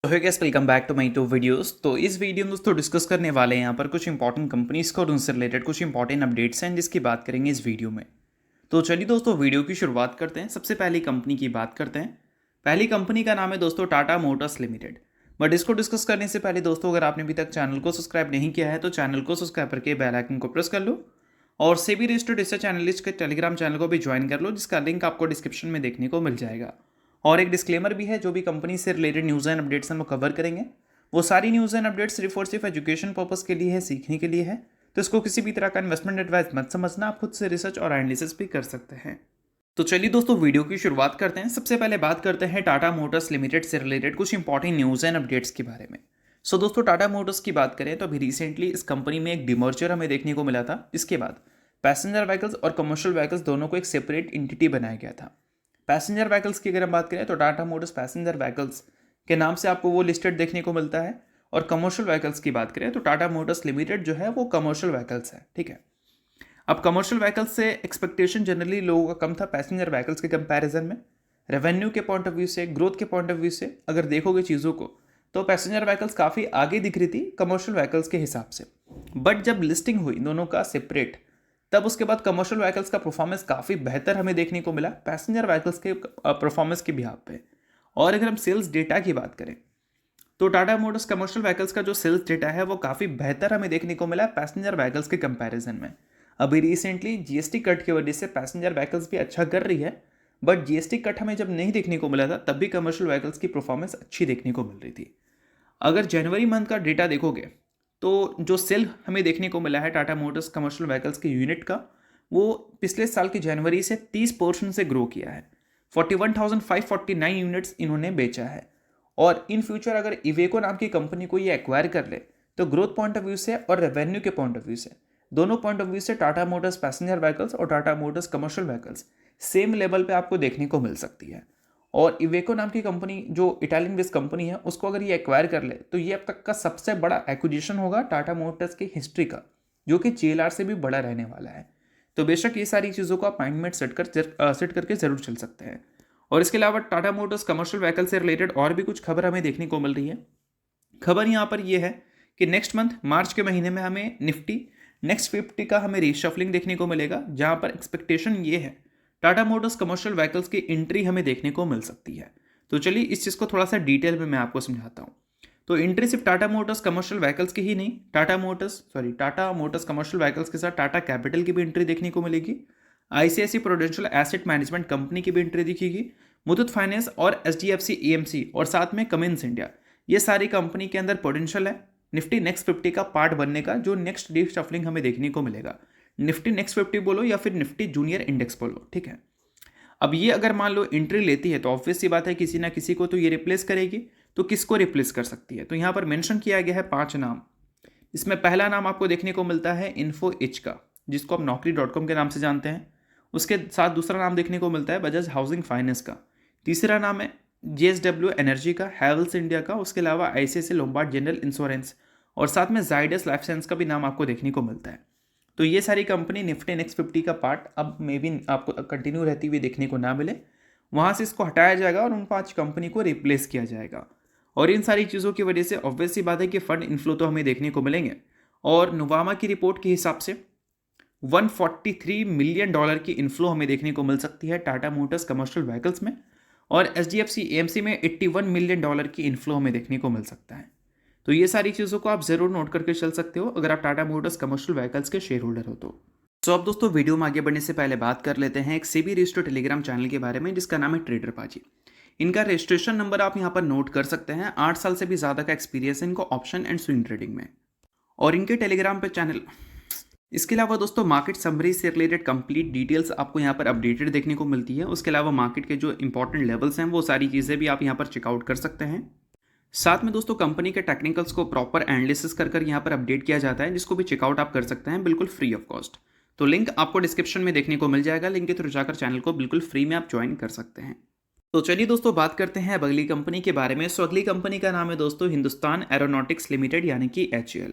तो है guys, welcome back to my two videos. तो इस वीडियो में दोस्तों डिस्कस करने वाले हैं यहाँ पर कुछ इंपॉर्टेंट कंपनीज को और उनसे रिलेटेड कुछ इंपॉर्टेंट अपडेट्स हैं जिसकी बात करेंगे इस वीडियो में। तो चलिए दोस्तों वीडियो की शुरुआत करते हैं। सबसे पहली कंपनी की बात करते हैं। पहली कंपनी का नाम है दोस्तों टाटा मोटर्स लिमिटेड। बट इसको डिस्कस करने से पहले दोस्तों, अगर आपने अभी तक चैनल को सब्सक्राइब नहीं किया है तो चैनल को सब्सक्राइब करके बेल आइकन को प्रेस कर लो और सेबी रजिस्टर्ड रिसर्च एनालिस्ट के टेलीग्राम चैनल को भी ज्वाइन कर लो, जिसका लिंक आपको डिस्क्रिप्शन में देखने को मिल जाएगा। और एक डिस्क्लेमर भी है, जो भी कंपनी से रिलेटेड न्यूज़ एंड अपडेट्स हम कवर करेंगे वो सारी न्यूज़ एंड अपडेट्स सिर्फ और सिर्फ एजुकेशन पर्पस के लिए है, सीखने के लिए है। तो इसको किसी भी तरह का इन्वेस्टमेंट एडवाइस मत समझना, आप खुद से रिसर्च और एनालिसिस भी कर सकते हैं। तो चलिए दोस्तों वीडियो की शुरुआत करते हैं। सबसे पहले बात करते हैं टाटा मोटर्स लिमिटेड से रिलेटेड कुछ इंपॉर्टेंट न्यूज़ एंड अपडेट्स के बारे में। सो दोस्तों, टाटा मोटर्स की बात करें तो अभी रिसेंटली इस कंपनी में एक डिमर्जर हमें देखने को मिला था, जिसके बाद पैसेंजर व्हीकल्स और कमर्शियल व्हीकल्स दोनों को एक सेपरेट एंटिटी बनाया गया था। पैसेंजर व्हीकल्स की अगर हम बात करें तो टाटा मोटर्स पैसेंजर व्हीकल्स के नाम से आपको वो लिस्टेड देखने को मिलता है, और कमर्शियल व्हीकल्स की बात करें तो टाटा मोटर्स लिमिटेड जो है वो कमर्शियल व्हीकल्स है। ठीक है, अब कमर्शियल व्हीकल्स से एक्सपेक्टेशन जनरली लोगों का कम था पैसेंजर व्हीकल्स के कंपैरिजन में। रेवेन्यू के पॉइंट ऑफ व्यू से, ग्रोथ के पॉइंट ऑफ व्यू से अगर देखोगे चीज़ों को तो पैसेंजर व्हीकल्स काफ़ी आगे दिख रही थी कमर्शियल व्हीकल्स के हिसाब से। बट जब लिस्टिंग हुई दोनों का सेपरेट, तब उसके बाद कमर्शियल व्हीकल्स का परफॉर्मेंस काफ़ी बेहतर हमें देखने को मिला पैसेंजर व्हीकल्स के परफॉर्मेंस के बिहाफ पे। और अगर हम सेल्स डेटा की बात करें तो टाटा मोटर्स कमर्शियल व्हीकल्स का जो सेल्स डेटा है वो काफ़ी बेहतर हमें देखने को मिला पैसेंजर व्हीकल्स के कंपैरिजन में। अभी रिसेंटली जीएसटी कट की वजह से पैसेंजर व्हीकल्स भी अच्छा कर रही है, बट जीएसटी कट हमें जब नहीं देखने को मिला था तब भी कमर्शियल व्हीकल्स की परफॉर्मेंस अच्छी देखने को मिल रही थी। अगर जनवरी मंथ का डेटा देखोगे तो जो सेल हमें देखने को मिला है टाटा मोटर्स कमर्शियल व्हीकल्स के यूनिट का, वो पिछले साल की जनवरी से 30% से ग्रो किया है। 41,549 यूनिट्स इन्होंने बेचा है। और इन फ्यूचर अगर इवेको नाम की कंपनी को ये एक्वायर कर ले तो ग्रोथ पॉइंट ऑफ व्यू से और रेवेन्यू के पॉइंट ऑफ व्यू से, दोनों पॉइंट ऑफ व्यू से टाटा मोटर्स पैसेंजर व्हीकल्स और Tata Motors commercial vehicles same level पे आपको देखने को मिल सकती है। और इवेको नाम की कंपनी जो इटालियन बेस्ड कंपनी है, उसको अगर ये एक्वायर कर ले तो ये अब तक का सबसे बड़ा एक्विजिशन होगा टाटा मोटर्स की हिस्ट्री का, जो कि जेएलआर से भी बड़ा रहने वाला है। तो बेशक ये सारी चीज़ों को आप माइंड में सेट करके जरूर चल सकते हैं। और इसके अलावा टाटा मोटर्स कमर्शियल व्हीकल से रिलेटेड और भी कुछ खबर हमें देखने को मिल रही है। खबर यहाँ पर यह है कि नेक्स्ट मंथ मार्च के महीने में हमें निफ्टी नेक्स्ट 50 का हमें रीशफलिंग देखने को मिलेगा, जहाँ पर एक्सपेक्टेशन ये है टाटा मोटर्स कमर्शियल व्हीकल्स की एंट्री हमें देखने को मिल सकती है। तो चलिए इस चीज़ को थोड़ा सा डिटेल में मैं आपको समझाता हूँ। तो एंट्री सिर्फ टाटा मोटर्स कमर्शियल व्हीकल्स की ही नहीं, टाटा मोटर्स कमर्शियल व्हीकल्स के साथ टाटा कैपिटल की भी एंट्री देखने को मिलेगी, ICIC prudential asset management company की भी एंट्री दिखेगी, मुथूट फाइनेंस और एचडीएफसी एएमसी और साथ में कमिंस इंडिया, ये सारी कंपनी के अंदर पोटेंशियल है निफ्टी नेक्स्ट 50 का पार्ट बनने का, जो नेक्स्ट डी शफलिंग हमें देखने को मिलेगा। निफ्टी नेक्स्ट 50 बोलो या फिर निफ्टी जूनियर इंडेक्स बोलो, ठीक है। अब ये अगर मान लो एंट्री लेती है तो ऑब्वियस सी बात है किसी ना किसी को तो ये रिप्लेस करेगी। तो किसको रिप्लेस कर सकती है? तो यहाँ पर मेंशन किया गया है 5 नाम। इसमें पहला नाम आपको देखने को मिलता है इन्फो एज का, जिसको आप naukri.com के नाम से जानते हैं। उसके साथ दूसरा नाम देखने को मिलता है बजाज हाउसिंग फाइनेंस का। तीसरा नाम है जेएसडब्ल्यू एनर्जी का, हैवेल्स इंडिया का, उसके अलावा आईसीआईसीआई लोम्बार्ड जनरल इंश्योरेंस और साथ में जाइडस लाइफ साइंस का भी नाम आपको देखने को मिलता है। तो ये सारी कंपनी निफ्टी नेक्स्ट 50 का पार्ट अब मे बी आपको कंटिन्यू रहती हुई देखने को ना मिले, वहाँ से इसको हटाया जाएगा और उन 5 कंपनी को रिप्लेस किया जाएगा। और इन सारी चीज़ों की वजह से ऑब्वियस सी बात है कि फंड इन्फ्लो तो हमें देखने को मिलेंगे। और नुवामा की रिपोर्ट के हिसाब से $143 मिलियन की इन्फ्लो हमें देखने को मिल सकती है टाटा मोटर्स कमर्शियल व्हीकल्स में, और एचडीएफसी एएमसी में $81 मिलियन की इन्फ्लो हमें देखने को मिल सकता है। तो ये सारी चीज़ों को आप जरूर नोट करके चल सकते हो अगर आप टाटा मोटर्स कमर्शियल व्हीकल्स के शेयर होल्डर हो तो अब दोस्तों वीडियो में आगे बढ़ने से पहले बात कर लेते हैं एक सेबी रजिस्टर्ड टेलीग्राम चैनल के बारे में, जिसका नाम है ट्रेडर पाजी। इनका रजिस्ट्रेशन नंबर आप यहाँ पर नोट कर सकते हैं। 8 साल से भी ज़्यादा का एक्सपीरियंस है इनको ऑप्शन एंड स्विंग ट्रेडिंग में, और इनके टेलीग्राम पे चैनल। इसके अलावा दोस्तों मार्केट समरी से रिलेटेड कंप्लीट डिटेल्स आपको यहाँ पर अपडेटेड देखने को मिलती है। उसके अलावा मार्केट के जो इंपॉर्टेंट लेवल्स हैं वो सारी चीज़ें भी आप यहाँ पर चेकआउट कर सकते हैं। साथ में दोस्तों कंपनी के टेक्निकल्स को प्रॉपर एनालिसिस कर यहाँ पर अपडेट किया जाता है, जिसको भी चेकआउट आप कर सकते हैं बिल्कुल फ्री ऑफ कॉस्ट। तो लिंक आपको डिस्क्रिप्शन में देखने को मिल जाएगा, लिंक के थ्रू जाकर चैनल को बिल्कुल फ्री में आप ज्वाइन कर सकते हैं। तो चलिए दोस्तों बात करते हैं अब अगली कंपनी के बारे में। सो अगली कंपनी का नाम है दोस्तों हिंदुस्तान एरोनॉटिक्स लिमिटेड यानी कि एचएएल।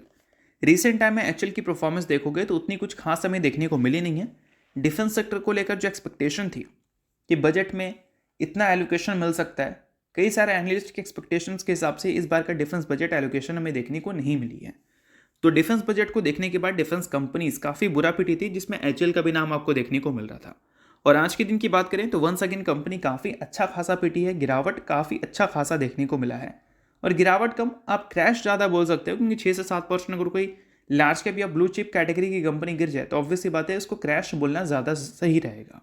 रिसेंट टाइम में एचएएल की परफॉर्मेंस देखोगे तो उतनी कुछ खास हमें देखने को मिली नहीं है। डिफेंस सेक्टर को लेकर जो एक्सपेक्टेशन थी कि बजट में इतना एलोकेशन मिल सकता है कई सारे एनालिस्ट के एक्सपेक्टेशंस के हिसाब से इस बार का डिफेंस बजट एलोकेशन हमें देखने को नहीं मिली है। तो डिफेंस बजट को देखने के बाद डिफेंस कंपनीज काफ़ी बुरा पिटी थी, जिसमें एचएल का भी नाम आपको देखने को मिल रहा था। और आज के दिन की बात करें तो वंस अगेन कंपनी काफ़ी अच्छा खासा पिटी है, गिरावट काफ़ी अच्छा खासा देखने को मिला है। और गिरावट कम, आप क्रैश ज़्यादा बोल सकते हो, क्योंकि 6 से 7% अगर कोई लार्ज कैप या ब्लू चिप कैटेगरी की कंपनी गिर जाए तो ऑब्वियसली बात है उसको क्रैश बोलना ज़्यादा सही रहेगा।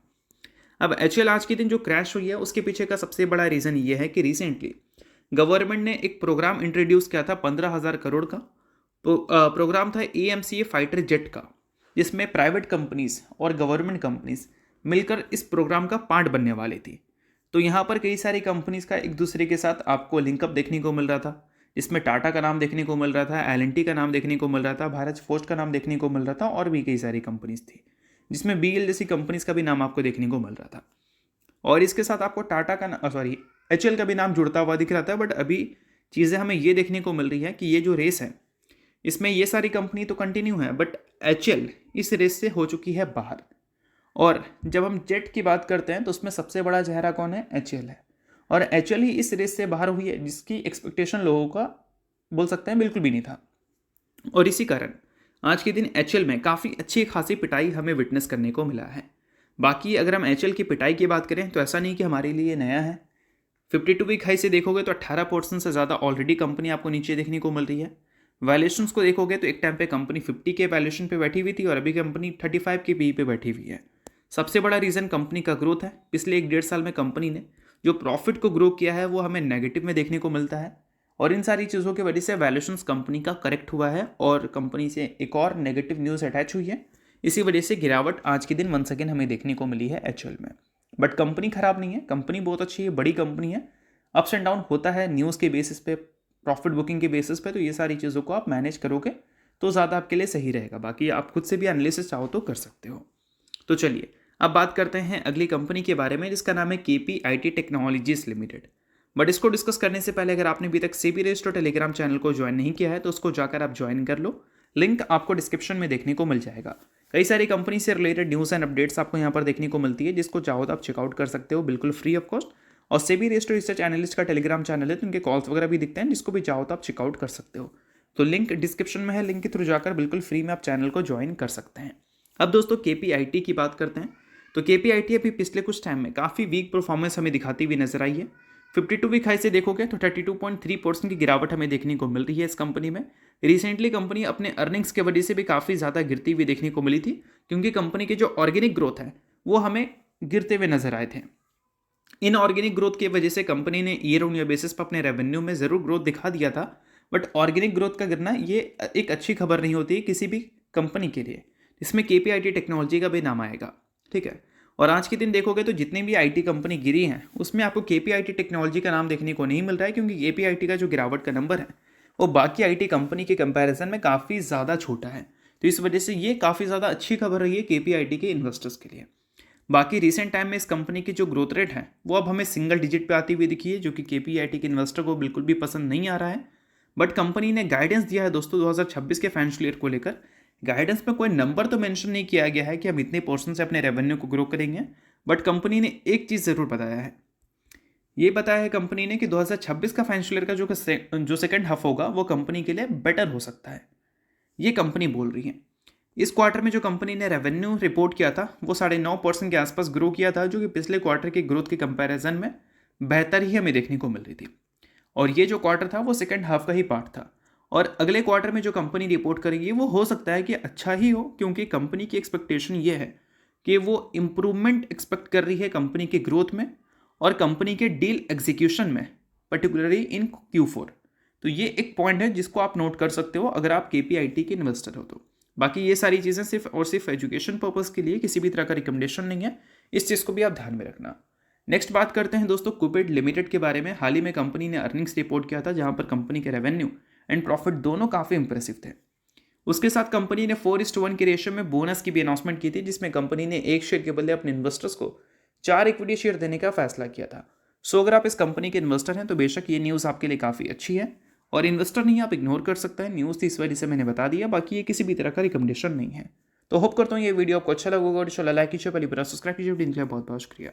अब एचएल आज के दिन जो क्रैश हुई है उसके पीछे का सबसे बड़ा रीज़न ये है कि रिसेंटली गवर्नमेंट ने एक प्रोग्राम इंट्रोड्यूस किया था 15,000 करोड़ का। तो प्रोग्राम था AMCA फाइटर जेट का, जिसमें प्राइवेट कंपनीज और गवर्नमेंट कंपनीज मिलकर इस प्रोग्राम का पार्ट बनने वाली थी। तो यहाँ पर कई सारी कंपनीज का एक दूसरे के साथ आपको लिंकअप देखने को मिल रहा था, जिसमें टाटा का नाम देखने को मिल रहा था, L&T का नाम देखने को मिल रहा था, भारत फोर्ज का नाम देखने को मिल रहा था, और भी कई सारी कंपनीज थी, जिसमें BL जैसी कंपनीज का भी नाम आपको देखने को मिल रहा था। और इसके साथ आपको टाटा का HL का भी नाम जुड़ता हुआ दिख रहा था। बट अभी चीज़ें हमें ये देखने को मिल रही है कि ये जो रेस है इसमें ये सारी कंपनी तो कंटिन्यू है, बट HL इस रेस से हो चुकी है बाहर। और जब हम जेट की बात करते हैं तो उसमें सबसे बड़ा चेहरा कौन है? HL है। और HL ही इस रेस से बाहर हुई है, जिसकी एक्सपेक्टेशन लोगों का बोल सकते हैं बिल्कुल भी नहीं था। और इसी कारण आज के दिन HL में काफ़ी अच्छी खासी पिटाई हमें विटनेस करने को मिला है। बाकी अगर हम HL की पिटाई की बात करें तो ऐसा नहीं कि हमारे लिए नया है। 52 वीक हाई से देखोगे तो 18% से ज़्यादा ऑलरेडी कंपनी आपको नीचे देखने को मिल रही है। वैल्यूएशंस को देखोगे तो एक टाइम पे कंपनी 50 के वैल्यूएशन पे बैठी हुई थी और अभी कंपनी 35 के पी पे बैठी हुई है। सबसे बड़ा रीज़न कंपनी का ग्रोथ है। पिछले 1-1.5 साल में कंपनी ने जो प्रॉफिट को ग्रो किया है वो हमें नेगेटिव में देखने को मिलता है, और इन सारी चीज़ों की वजह से वैल्यूएशंस कंपनी का करेक्ट हुआ है और कंपनी से एक और नेगेटिव न्यूज़ अटैच हुई है। इसी वजह से गिरावट आज के दिन वंस अगेन हमें देखने को मिली है HL में। बट कंपनी खराब नहीं है, कंपनी बहुत अच्छी है, बड़ी कंपनी है। अप्स एंड डाउन होता है न्यूज़ के बेसिस पे, प्रॉफिट बुकिंग के बेसिस पे, तो ये सारी चीज़ों को आप मैनेज करोगे तो ज़्यादा आपके लिए सही रहेगा। बाकी आप खुद से भी एनालिसिस चाहो तो कर सकते हो। तो चलिए अब बात करते हैं अगली कंपनी के बारे में, जिसका नाम है KPIT टेक्नोलॉजीज लिमिटेड। बट इसको डिस्कस करने से पहले अगर आपने अभी तक सेबी रजिस्टर्ड टेलीग्राम चैनल को ज्वाइन नहीं किया है तो उसको जाकर आप ज्वाइन कर लो, लिंक आपको डिस्क्रिप्शन में देखने को मिल जाएगा। कई सारी कंपनी से रिलेटेड न्यूज़ एंड अपडेट्स आपको यहाँ पर देखने को मिलती है, जिसको चाहो तो आप चेकआउट कर सकते हो बिल्कुल फ्री ऑफ कॉस्ट। और सेबी रजिस्टर्ड रिसर्च एनालिस्ट का टेलीग्राम चैनल है, तो उनके कॉल्स वगैरह भी दिखते हैं, जिसको भी चाहो तो आप चेकआउट कर सकते हो। तो लिंक डिस्क्रिप्शन में है, लिंक के थ्रू जाकर बिल्कुल फ्री में आप चैनल को ज्वाइन कर सकते हैं। अब दोस्तों KPIT की बात करते हैं। तो KPIT अभी पिछले कुछ टाइम में काफ़ी वीक परफॉर्मेंस हमें दिखाती हुई नजर आई है। 52 वीक हाई से देखोगे तो 32.3% की गिरावट हमें देखने को मिल रही है इस कंपनी में। रिसेंटली कंपनी अपने अर्निंग्स के वजह से भी काफ़ी ज़्यादा गिरती हुई देखने को मिली थी, क्योंकि कंपनी की जो ऑर्गेनिक ग्रोथ है वो हमें गिरते हुए नजर आए थे। इन ऑर्गेनिक ग्रोथ की वजह से कंपनी ने ईयर ऑन ईयर बेसिस पर अपने रेवेन्यू में ज़रूर ग्रोथ दिखा दिया था, बट ऑर्गेनिक ग्रोथ का गिरना ये एक अच्छी खबर नहीं होती है किसी भी कंपनी के लिए, इसमें KPIT टेक्नोलॉजी का भी नाम आएगा। ठीक है। और आज के दिन देखोगे तो जितनी भी IT कंपनी गिरी हैं उसमें आपको KPIT टेक्नोलॉजी का नाम देखने को नहीं मिल रहा है, क्योंकि KPIT का जो गिरावट का नंबर है वो बाकी IT कंपनी के कंपैरिजन में काफ़ी ज़्यादा छोटा है। तो इस वजह से ये काफ़ी ज़्यादा अच्छी खबर रही है KPIT के इन्वेस्टर्स के लिए। बाकी रिसेंट टाइम में इस कंपनी की जो ग्रोथ रेट है वो अब हमें सिंगल डिजिट पे आती हुई दिखी है, जो कि KPIT के इन्वेस्टर को बिल्कुल भी पसंद नहीं आ रहा है। बट कंपनी ने गाइडेंस दिया है दोस्तों 2026 के फाइनेंशियल ईयर को लेकर। गाइडेंस में कोई नंबर तो मेंशन नहीं किया गया है कि हम इतने पोर्शन से अपने रेवेन्यू को ग्रो करेंगे, बट कंपनी ने एक चीज़ ज़रूर बताया है। ये बताया है कंपनी ने कि 2026 का फाइनेंशियल ईयर का जो सेकंड हाफ होगा वो कंपनी के लिए बेटर हो सकता है, ये कंपनी बोल रही है। इस क्वार्टर में जो कंपनी ने रेवेन्यू रिपोर्ट किया था वो 9.5% के आसपास ग्रो किया था, जो कि पिछले क्वार्टर के ग्रोथ के कंपैरिजन में बेहतर ही हमें देखने को मिल रही थी। और ये जो क्वार्टर था वो सेकंड हाफ का ही पार्ट था, और अगले क्वार्टर में जो कंपनी रिपोर्ट करेगी वो हो सकता है कि अच्छा ही हो, क्योंकि कंपनी की एक्सपेक्टेशन ये है कि वो इम्प्रूवमेंट एक्सपेक्ट कर रही है कंपनी के ग्रोथ में और कंपनी के डील एग्जीक्यूशन में, पर्टिकुलरली इन Q4। तो ये एक पॉइंट है जिसको आप नोट कर सकते हो अगर आप KPIT के इन्वेस्टर हो तो। बाकी ये सारी चीज़ें सिर्फ और सिर्फ एजुकेशन पर्पज़ के लिए, किसी भी तरह का रिकमेंडेशन नहीं है, इस चीज़ को भी आप ध्यान में रखना। नेक्स्ट बात करते हैं दोस्तों कुबेर लिमिटेड के बारे में। हाल ही में कंपनी ने अर्निंग्स रिपोर्ट किया था, जहां पर कंपनी के रेवेन्यू एंड प्रॉफिट दोनों काफ़ी इंप्रेसिव थे। उसके साथ कंपनी ने 4:1 के रेशियो में बोनस की भी अनाउंसमेंट की थी, जिसमें कंपनी ने 1 शेयर के बदले अपने इन्वेस्टर्स को 4 इक्विटी शेयर देने का फैसला किया था। सो अगर आप इस कंपनी के इन्वेस्टर हैं तो बेशक ये न्यूज़ आपके लिए काफ़ी अच्छी है, और इन्वेस्टर नहीं आप इग्नोर कर सकते हैं। न्यूज़ थी इस वजह से मैंने बता दिया, बाकी ये किसी भी तरह का रिकमेंडेशन नहीं है। तो होप करता हूँ ये वीडियो आपको अच्छा लगा होगा, और लाइक कीजिए, पहली बार सब्सक्राइब कीजिए। बहुत बहुत शुक्रिया।